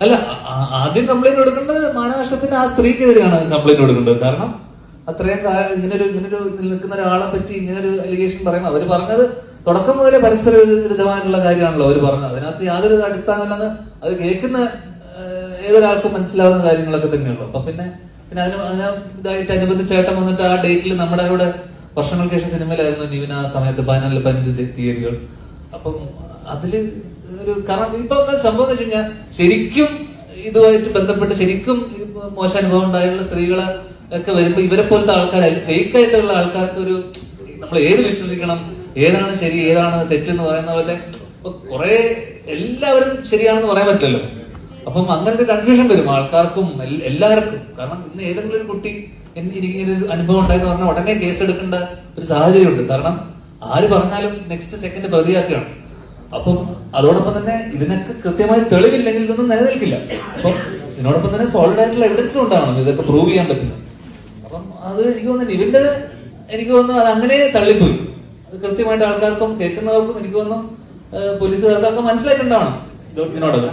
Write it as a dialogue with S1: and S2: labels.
S1: അല്ല, ആദ്യം കംപ്ലൈന്റ് കൊടുക്കേണ്ടത് മാനനഷ്ടത്തിന് ആ സ്ത്രീക്കെതിരെയാണ് കംപ്ലൈന്റ് കൊടുക്കേണ്ടത്. കാരണം അത്രയും ഇങ്ങനൊരു നിൽക്കുന്ന ഒരാളെ പറ്റി ഇങ്ങനൊരു അലിഗേഷൻ പറയുമ്പോൾ അവര് പറഞ്ഞത് തുടക്കം മുതലേ പരസ്പര വിരുദ്ധമായിട്ടുള്ള കാര്യമാണല്ലോ അവർ പറഞ്ഞത്. അതിനകത്ത് യാതൊരു അടിസ്ഥാനമില്ലെന്ന് അത് കേൾക്കുന്ന ഏതൊരാൾക്കും മനസ്സിലാവുന്ന കാര്യങ്ങളൊക്കെ തന്നെയുള്ളൂ. അപ്പൊ പിന്നെ ഇതായിട്ട് അനുബന്ധിച്ച് ചേട്ടൻ വന്നിട്ട് ആ ഡേറ്റിൽ നമ്മുടെ ഇവിടെ വർഷങ്ങൾക്ക് ശേഷം സിനിമയിലായിരുന്നു നിവിൻ ആ സമയത്ത് 14-15 തീയതികൾ. അപ്പം അതില് ഒരു കാരണം ഇപ്പൊ സംഭവം എന്ന് വെച്ച് കഴിഞ്ഞാൽ ശരിക്കും ഇതുമായിട്ട് ബന്ധപ്പെട്ട് ശരിക്കും മോശം അനുഭവം ഉണ്ടായിട്ടുള്ള സ്ത്രീകളെ ഒക്കെ വരുമ്പോ ഇവരെ പോലത്തെ ആൾക്കാർ ഫേക്ക് ആയിട്ടുള്ള ആൾക്കാർക്ക് ഒരു നമ്മൾ ഏത് വിശ്വസിക്കണം, ഏതാണ് ശരി ഏതാണ് തെറ്റെന്ന് പറയുന്ന പോലെ കുറെ എല്ലാവരും ശരിയാണെന്ന് പറയാൻ പറ്റില്ലല്ലോ. അപ്പം അങ്ങനെ ഒരു കൺഫ്യൂഷൻ വരും ആൾക്കാർക്കും എല്ലാവർക്കും. കാരണം ഇന്ന് ഏതെങ്കിലും ഒരു കുട്ടി എനിക്കൊരു അനുഭവം ഉണ്ടായെന്ന് പറഞ്ഞാൽ ഉടനെ കേസ് എടുക്കേണ്ട ഒരു സാഹചര്യമുണ്ട്. കാരണം ആര് പറഞ്ഞാലും നെക്സ്റ്റ് സെക്കൻഡ് പ്രതിയാക്കുകയാണ്. അപ്പം അതോടൊപ്പം തന്നെ ഇതിനൊക്കെ കൃത്യമായി തെളിവില്ലെങ്കിൽ ഇതൊന്നും നിലനിൽക്കില്ല. അപ്പം ഇതിനോടൊപ്പം തന്നെ സോളിഡ് ആയിട്ടുള്ള എവിഡൻസും ഉണ്ടാവണം ഇതൊക്കെ പ്രൂവ് ചെയ്യാൻ പറ്റുന്നത്. അപ്പം അത് എനിക്ക് തോന്നുന്നു നിവിന്റെ എനിക്ക് തോന്നുന്നു അത് അങ്ങനെ തള്ളിപ്പോയി. അത് കൃത്യമായിട്ട് ആൾക്കാർക്കും കേൾക്കുന്നവർക്കും എനിക്ക് തോന്നുന്നു പോലീസുകാർക്കൊക്കെ മനസ്സിലായിട്ടുണ്ടാവണം ഇതിനോടൊക്കെ.